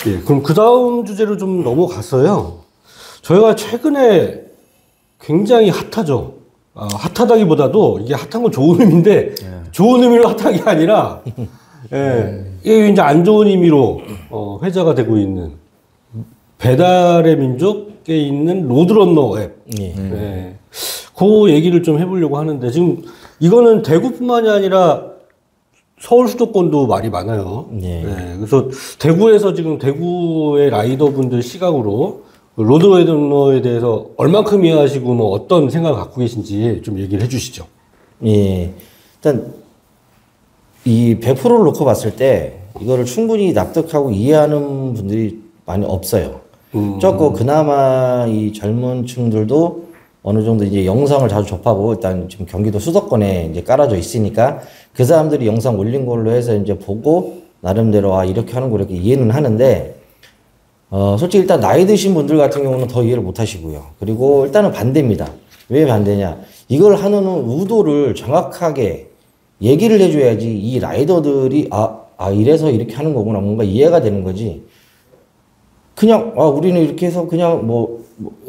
예, 그럼 그 다음 주제로 좀 넘어갔어요. 저희가 최근에 굉장히 핫하죠. 핫하다기보다도 이게 핫한 건 좋은 의미인데 좋은 의미로 핫한 게 아니라 이게 이제 안 좋은 의미로 회자가 되고 있는 배달의 민족에 있는 로드런너 앱. 그 얘기를 좀 해보려고 하는데 지금 이거는 대구뿐만이 아니라 서울 수도권도 말이 많아요. 그래서 대구에서 지금 대구의 라이더분들 시각으로 로드런너에 대해서 얼만큼 이해하시고 뭐 어떤 생각을 갖고 계신지 좀 얘기를 해주시죠. 예, 일단 이 100%를 놓고 봤을 때 이거를 충분히 납득하고 이해하는 분들이 많이 없어요. 적고 그나마 이 젊은 층들도 어느 정도 이제 영상을 자주 접하고 일단 지금 경기도 수도권에 이제 깔아져 있으니까 그 사람들이 영상 올린 걸로 해서 이제 보고 나름대로 이렇게 하는 거 이렇게 이해는 하는데 솔직히 일단 나이 드신 분들 같은 경우는 더 이해를 못 하시고요. 그리고 일단은 반대입니다. 왜 반대냐? 이걸 하는 의도를 정확하게 얘기를 해줘야지 이 라이더들이 이래서 이렇게 하는 거구나 뭔가 이해가 되는 거지. 그냥 우리는 이렇게 해서 그냥 뭐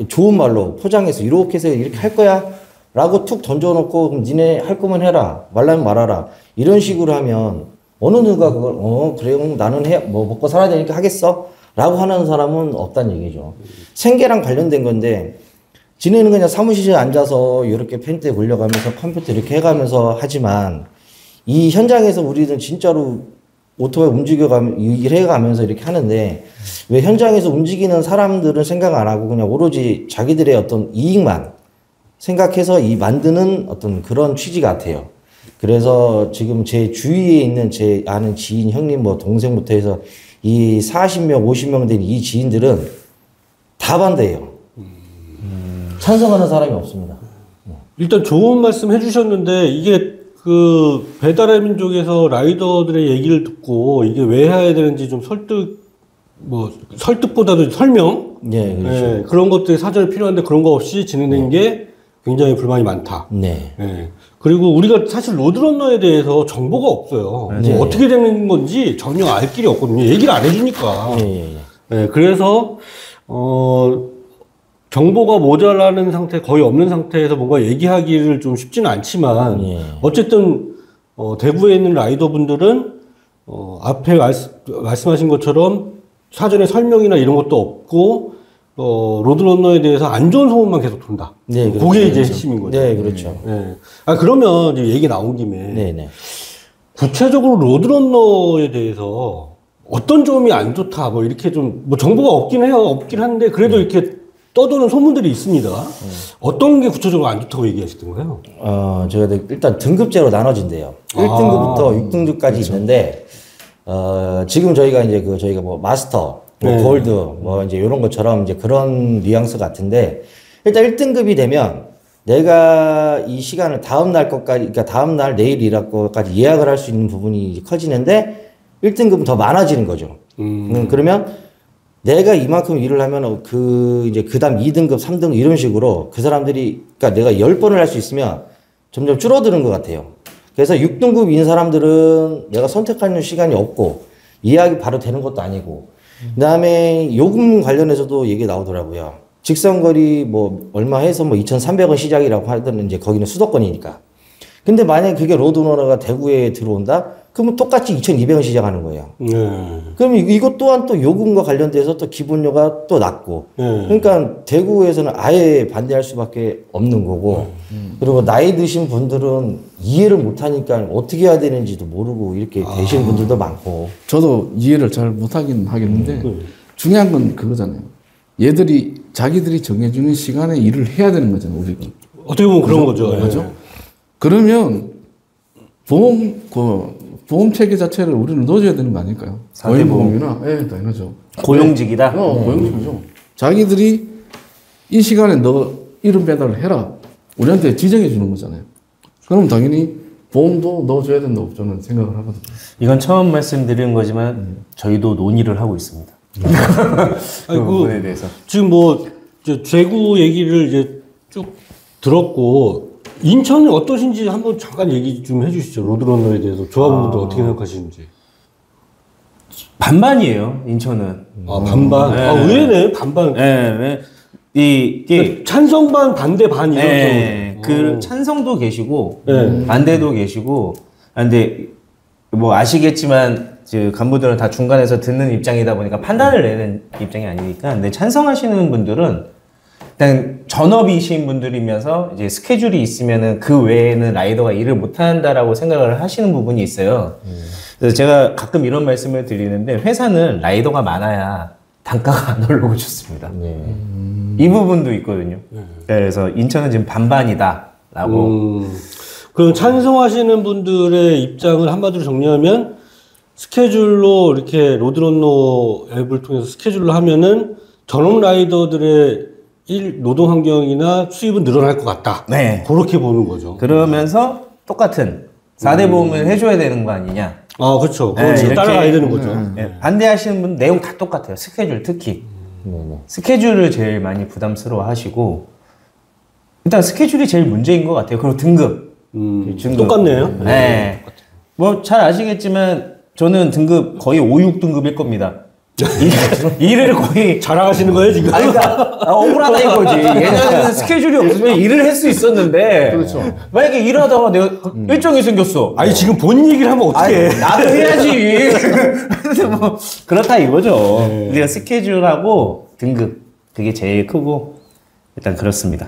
좋은 말로 포장해서 이렇게 해서 이렇게 할 거야 라고 툭 던져놓고 그럼 니네 할 거면 해라 말라면 말아라 이런 식으로 하면 어느 누가 그걸 그래 나는 먹고 살아야 되니까 하겠어 라고 하는 사람은 없다는 얘기죠. 생계랑 관련된 건데 지네는 그냥 사무실에 앉아서 이렇게 펜트에 걸려가면서 컴퓨터 이렇게 해가면서 하지만 이 현장에서 우리는 진짜로 오토바이 일해가면서 이렇게 하는데 왜 현장에서 움직이는 사람들은 생각 안 하고 그냥 오로지 자기들의 어떤 이익만 생각해서 만드는 어떤 그런 취지 같아요. 그래서 지금 제 주위에 있는 제 아는 지인, 형님, 동생부터 해서 이 40명, 50명 된 이 지인들은 다 반대해요. 찬성하는 사람이 없습니다. 일단 좋은 말씀 해주셨는데 이게 그 배달의 민족에서 라이더들의 얘기를 듣고 이게 왜 해야 되는지 좀 설득보다도 설명? 그렇죠. 그런 것들이 사전에 필요한데 그런 거 없이 진행된 게 굉장히 불만이 많다. 그리고 우리가 사실 로드런너에 대해서 정보가 없어요. 뭐 어떻게 되는 건지 전혀 알 길이 없거든요. 얘기를 안 해주니까. 그래서, 정보가 모자라는 상태, 거의 없는 상태에서 뭔가 얘기하기를 좀 쉽지는 않지만, 어쨌든, 대구에 있는 라이더분들은, 앞에 말씀하신 것처럼 사전에 설명이나 이런 것도 없고, 로드런너에 대해서 안 좋은 소문만 계속 돈다. 그렇죠. 그게 이제 핵심인 거죠. 그렇죠. 그러면 이제 얘기 나온 김에, 구체적으로 로드런너에 대해서 어떤 점이 안 좋다, 이렇게 정보가 없긴 한데, 그래도 이렇게 떠도는 소문들이 있습니다. 어떤 게 구체적으로 안 좋다고 얘기하시던가요? 제가 일단 등급제로 나눠진대요. 1등급부터 6등급까지 그렇죠. 있는데, 지금 저희가 이제 저희가 마스터, 골드, 이제 이런 것처럼 이제 그런 뉘앙스 같은데, 일단 1등급이 되면 내가 이 시간을 다음날 것까지, 그러니까 다음날 내일 일할 것까지 예약을 할 수 있는 부분이 커지는데, 1등급은 더 많아지는 거죠. 그러면 내가 이만큼 일을 하면 그 다음 2등급, 3등급 이런 식으로 그 사람들이, 그러니까 내가 10번을 할 수 있으면 점점 줄어드는 것 같아요. 그래서 6등급인 사람들은 내가 선택하는 시간이 없고, 예약이 바로 되는 것도 아니고, 그 다음에 요금 관련해서도 얘기 나오더라고요. 직선거리 얼마 해서 2,300원 시작이라고 하더니 이제 거기는 수도권이니까. 근데 만약에 그게 로드런너가 대구에 들어온다? 그러면 똑같이 2,200원 시작하는 거예요. 그럼 이것 또한 또 요금과 관련돼서 또 기본료가 또 낮고. 그러니까 대구에서는 아예 반대할 수밖에 없는 거고. 그리고 나이 드신 분들은 이해를 못 하니까 어떻게 해야 되는지도 모르고 이렇게 되시는 분들도 많고. 저도 이해를 잘 못하긴 하겠는데 중요한 건 그거잖아요. 자기들이 정해주는 시간에 일을 해야 되는 거잖아요, 우리가. 어떻게 보면 그런 거죠. 그죠? 그러면 보험 체계 자체를 우리는 넣어줘야 되는 거 아닐까요? 고용보험이나, 당연하죠. 고용직이다? 고용직이죠. 자기들이 이 시간에 너 이런 배달을 해라. 우리한테 지정해 주는 거잖아요. 그럼 당연히 보험도 넣어줘야 된다고 저는 생각을 하거든요. 이건 처음 말씀드리는 거지만 저희도 논의를 하고 있습니다. 그 부분에 대해서. 지금 대구 얘기를 이제 쭉 들었고, 인천이 어떠신지 한번 잠깐 얘기 좀 해주시죠. 로드런너에 대해서 조합원분들 어떻게 생각하시는지. 반반이에요, 인천은. 아, 반반. 네. 아, 의외네, 반반. 네, 이게 찬성 반, 반대 반 이런 네, 좀. 그 찬성도 계시고 네. 반대도 계시고. 근데 뭐 아시겠지만 그 간부들은 다 중간에서 듣는 입장이다 보니까 판단을 내는 입장이 아니니까. 근데 찬성하시는 분들은 일단 전업이신 분들이면서 이제 스케줄이 있으면은 그 외에는 라이더가 일을 못 한다라고 생각을 하시는 부분이 있어요. 그래서 제가 가끔 이런 말씀을 드리는데 회사는 라이더가 많아야 단가가 안 올라오고 좋습니다. 이 부분도 있거든요. 그래서 인천은 지금 반반이다라고. 그럼 찬성하시는 분들의 입장을 한마디로 정리하면 스케줄로 이렇게 로드런너 앱을 통해서 스케줄로 하면은 전업 라이더들의 노동 환경이나 수입은 늘어날 것 같다. 네. 그렇게 보는 거죠. 그러면서 똑같은 4대 보험을 해줘야 되는 거 아니냐. 아, 그렇죠. 네, 그건 지금 이렇게- 따라가야 되는 거죠. 반대하시는 분 내용 다 똑같아요. 스케줄 특히. 스케줄을 제일 많이 부담스러워 하시고, 일단 스케줄이 제일 문제인 것 같아요. 그리고 등급. 똑같네요. 네. 뭐 잘 아시겠지만 저는 등급 거의 5, 6등급일 겁니다. 일을 거의 자랑하시는 거예요, 지금? 아니, 그러니까 억울하다 이거지. 예전에는 스케줄이 없으면 일을 할 수 있었는데, 그렇죠. 만약에 일하다가 내가 일정이 생겼어. 아니, 지금 본 얘기를 하면 어떡해. 아니, 나도 해야지. 근데 뭐 그렇다 이거죠. 우리가 스케줄하고 등급 그게 제일 크고 일단 그렇습니다.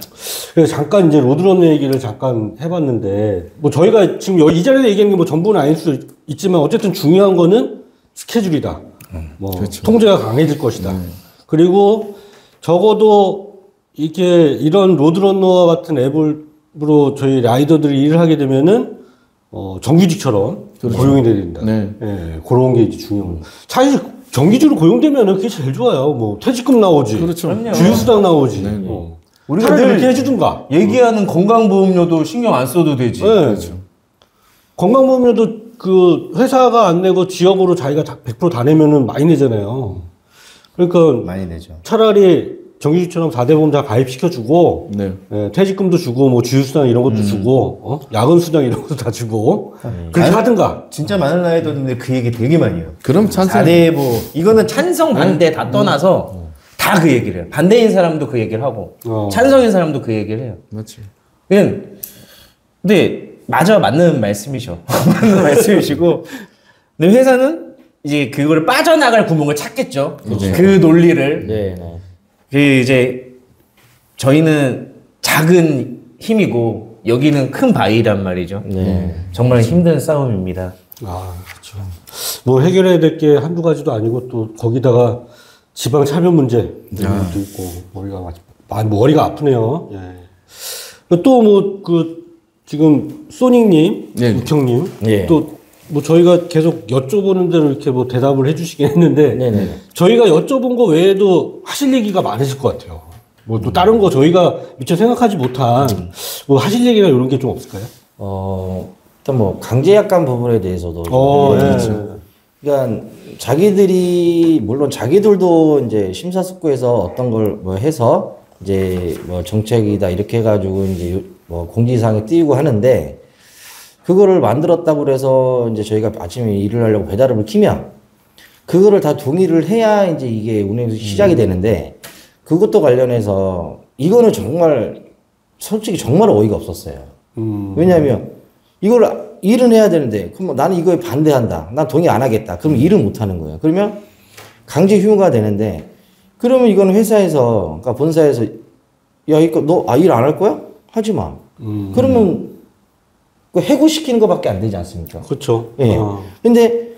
그래서 잠깐 이제 로드런너 얘기를 잠깐 해봤는데, 뭐 저희가 지금 이 자리에서 얘기하는 게 뭐 전부는 아닐 수 있지만 어쨌든 중요한 거는 스케줄이다. 뭐 통제가 강해질 것이다. 그리고 적어도 이렇게 이런 로드런너와 같은 앱으로 저희 라이더들이 일을 하게 되면은 정규직처럼 고용이 돼야 된다. 네. 예, 그런 게 이제 중요한. 사실 정규직으로 고용되면은 그게 제일 좋아요. 뭐 퇴직금 나오지, 그렇죠. 주휴수당 나오지. 우리가 차라리 늘 그렇게 해주든가. 얘기하는 건강보험료도 신경 안 써도 되지. 네. 건강보험료도 그 회사가 안 내고 지역으로 자기가 100% 다 내면은 많이 내잖아요. 그러니까 많이 내죠. 차라리 정규직처럼 4대 보험 다 가입시켜주고, 네. 예, 퇴직금도 주고, 뭐 주휴수당 이런 것도 주고, 야근수당 이런 것도 다 주고, 그렇게 하든가. 진짜 많은 라이더들 그 얘기 되게 많이 해요. 그럼 찬성. 4대 뭐 이거는 찬성 반대 다 떠나서 다 그 얘기를 해요. 반대인 사람도 그 얘기를 하고 찬성인 사람도 그 얘기를 해요. 맞지. 그냥 근데 맞는 말씀이셔. 맞는 말씀이시고 근데 회사는 이제 그거를 빠져나갈 구멍을 찾겠죠. 그 논리를. 네, 네. 그 이제 저희는 작은 힘이고 여기는 큰 바위란 말이죠. 정말 힘든 싸움입니다. 아, 그렇죠. 뭐 해결해야 될 게 한두 가지도 아니고 또 거기다가 지방 차별 문제 이런 것도 있고 머리가 아프네요. 예. 또 뭐 지금 소닉님, 네. 우형님 예. 또 뭐 저희가 계속 여쭤보는 대로 이렇게 뭐 대답을 해주시긴 했는데 네네. 저희가 여쭤본 거 외에도 하실 얘기가 많으실 것 같아요. 뭐 또 다른 거 저희가 미처 생각하지 못한 뭐 하실 얘기나 이런 게 좀 없을까요? 일단 뭐 강제약관 부분에 대해서도 예. 그러니까 자기들이 물론 자기들도 이제 심사숙고해서 어떤 걸 뭐 해서 이제 뭐 정책이다 이렇게 해가지고 이제 뭐 공지사항에 띄우고 하는데 그거를 만들었다고 그래서 이제 저희가 아침에 일을 하려고 배달앱을 키면 그거를 다 동의를 해야 이제 이게 운행이 시작이 되는데 그것도 관련해서 이거는 정말 솔직히 정말 어이가 없었어요. 왜냐하면 이걸 일은 해야 되는데 그럼 나는 이거에 반대한다. 난 동의 안 하겠다. 그러면 일을 못 하는 거예요. 그러면 강제 휴무가 되는데 그러면 이거는 회사에서 그러니까 본사에서 야 이거 너 일 안 할 거야? 하지 마. 그러면 그 해고시키는 것밖에 안 되지 않습니까? 그렇죠. 예. 근데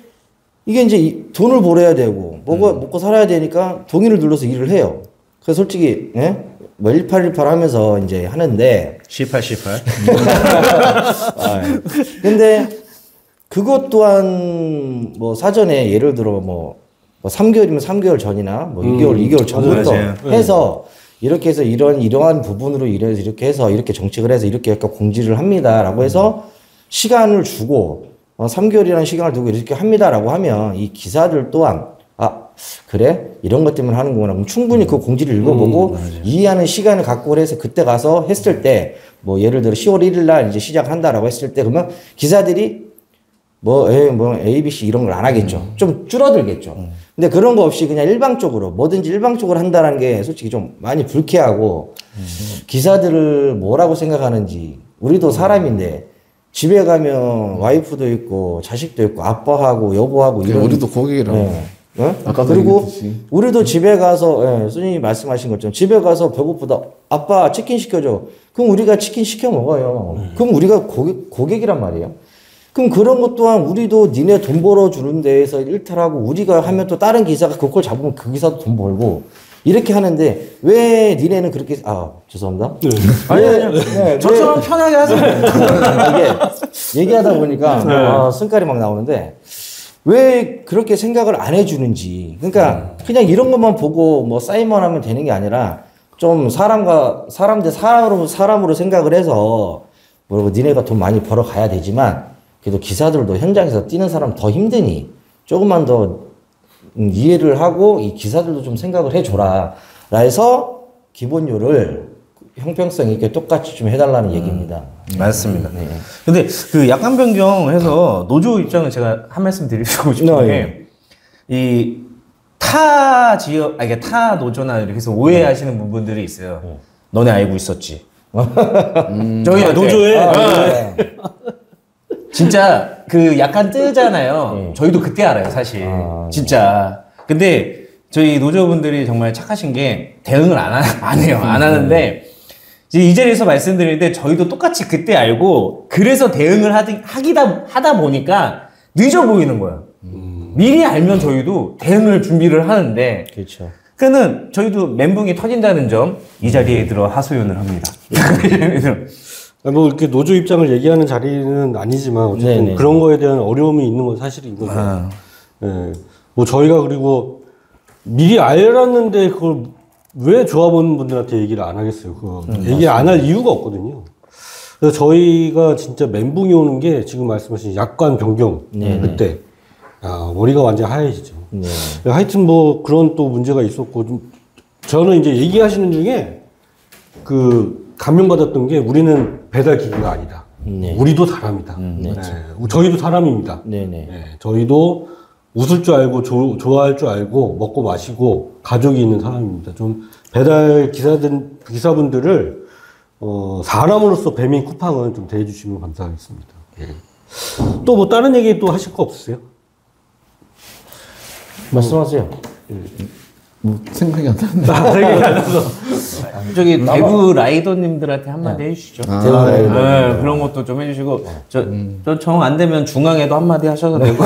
이게 이제 돈을 벌어야 되고 먹고 살아야 되니까 동의를 눌러서 일을 해요. 그래서 솔직히 예? 뭐 1818 하면서 이제 하는데 18. 근데 그것 또한 뭐 사전에 예를 들어 뭐 3개월이면 3개월 전이나 뭐 2개월 전부터 맞아요. 해서 이렇게 해서 이러한 부분으로 이래서 이렇게 해서 이렇게 정책을 해서 이렇게 약간 공지를 합니다라고 해서 시간을 주고 3개월이라는 시간을 두고 이렇게 합니다라고 하면 이 기사들 또한 그래? 이런 것 때문에 하는구나. 그럼 충분히 그 공지를 읽어보고 이해하는 시간을 갖고 해서 그때 가서 했을 때 뭐 예를 들어 10월 1일 날 이제 시작한다라고 했을 때 그러면 기사들이 뭐 A, B, C 이런 걸 안 하겠죠. 좀 줄어들겠죠. 근데 그런 거 없이 그냥 일방적으로 뭐든지 일방적으로 한다는 게 솔직히 좀 많이 불쾌하고 기사들을 뭐라고 생각하는지 우리도 사람인데 집에 가면 와이프도 있고 자식도 있고 아빠하고 여보하고 이런 우리도 고객이라고. 네. 어? 아까도 그리고 얘기했듯이. 우리도 집에 가서 수님이 말씀하신 것처럼 집에 가서 배고프다 아빠 치킨 시켜줘 그럼 우리가 치킨 시켜 먹어요 그럼 우리가 고객이란 말이에요 그럼 그런 것 또한 우리도 니네 돈 벌어주는 데에서 일탈하고 우리가 하면 또 다른 기사가 그걸 잡으면 그 기사도 돈 벌고 이렇게 하는데 왜 니네는 그렇게 죄송합니다 네. 저처럼 편하게 하세요. 이게 얘기하다 보니까 승깔이 막 나오는데 왜 그렇게 생각을 안 해주는지. 그러니까 그냥 이런 것만 보고 뭐 사인만 하면 되는 게 아니라 좀 사람 대 사람으로 생각을 해서 뭐라고 니네가 돈 많이 벌어 가야 되지만 그래도 기사들도 현장에서 뛰는 사람 더 힘드니 조금만 더 이해를 하고 이 기사들도 좀 생각을 해줘라. 해서 기본료를 형평성 있게 똑같이 좀 해달라는 얘기입니다. 맞습니다. 근데 그 약관 변경해서 노조 입장은 제가 한 말씀 드리고 싶은 게, 이 타 지역, 이게 타 노조나 이렇게 해서 오해하시는 부분들이 있어요. 너네 알고 있었지. 저희 노조에 진짜 그 약간 뜨잖아요. 저희도 그때 알아요, 사실. 진짜. 근데 저희 노조분들이 정말 착하신 게 대응을 안 해요. 안 하는데, 이 자리에서 말씀드리는데 저희도 똑같이 그때 알고 그래서 대응을 하다 보니까 늦어 보이는 거예요. 미리 알면 저희도 대응을 준비를 하는데 그렇죠. 그는 저희도 멘붕이 터진다는 점 이 자리에 들어 하소연을 합니다. 뭐 이렇게 노조 입장을 얘기하는 자리는 아니지만 어쨌든 네네. 그런 거에 대한 어려움이 있는 건 사실인 거죠. 예. 뭐 저희가 그리고 미리 알았는데 그걸 왜 조합원분들한테 얘기를 안 하겠어요? 얘기 안 할 이유가 없거든요. 그래서 저희가 진짜 멘붕이 오는 게 지금 말씀하신 약관 변경 그때 머리가 완전 하얘지죠. 네. 하여튼 뭐 그런 또 문제가 있었고 저는 이제 얘기하시는 중에 그 감명받았던 게 우리는 배달 기계가 아니다. 네. 우리도 사람이다. 네. 저희도 사람입니다. 네네. 네. 저희도 웃을 줄 알고 좋아할 줄 알고 먹고 마시고 가족이 있는 사람입니다. 좀 배달 기사분들을 사람으로서 배민 쿠팡은 좀 대해주시면 감사하겠습니다. 또 뭐 다른 얘기 또 하실 거 없으세요? 말씀하세요. 뭐 생각이 안 나는데. 저기 대구 라이더님들한테 한마디 해주시죠. 그런 것도 좀 해주시고 저 정 안 되면 중앙에도 한마디 하셔도 되고.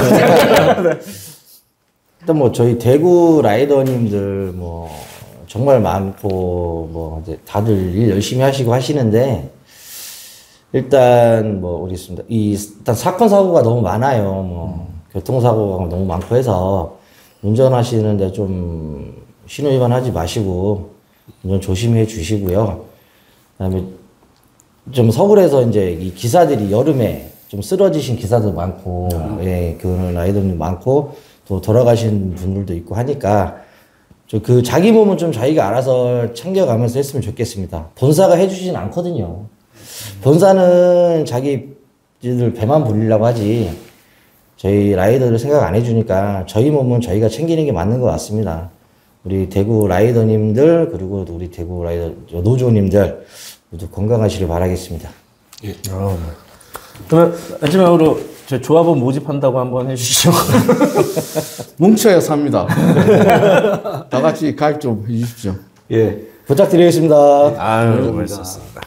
일단 뭐 저희 대구 라이더님들 뭐 정말 많고 뭐 이제 다들 일 열심히 하시고 하시는데 일단 뭐 우리 있습니다. 일단 사건 사고가 너무 많아요. 뭐 교통사고가 너무 많고 해서 운전하시는데 좀 신호 위반하지 마시고 운전 조심해 주시고요. 그다음에 좀 서울에서 이제 이 기사들이 여름에 좀 쓰러지신 기사도 많고, 예, 그 라이더님 많고 또 돌아가신 분들도 있고 하니까 그 자기 몸은 좀 자기가 알아서 챙겨가면서 했으면 좋겠습니다. 본사가 해주진 않거든요. 본사는 자기들 배만 불리려고 하지 저희 라이더를 생각 안 해주니까 저희 몸은 저희가 챙기는 게 맞는 것 같습니다. 우리 대구 라이더님들 그리고 우리 대구 라이더 노조님들 모두 건강하시길 바라겠습니다. 예. 그러면 마지막으로 저 조합원 모집한다고 한번 해주시죠. 뭉쳐야 삽니다. 다 같이 가입 좀 해주십시오. 예. 부탁드리겠습니다. 아유, 멋있었습니다.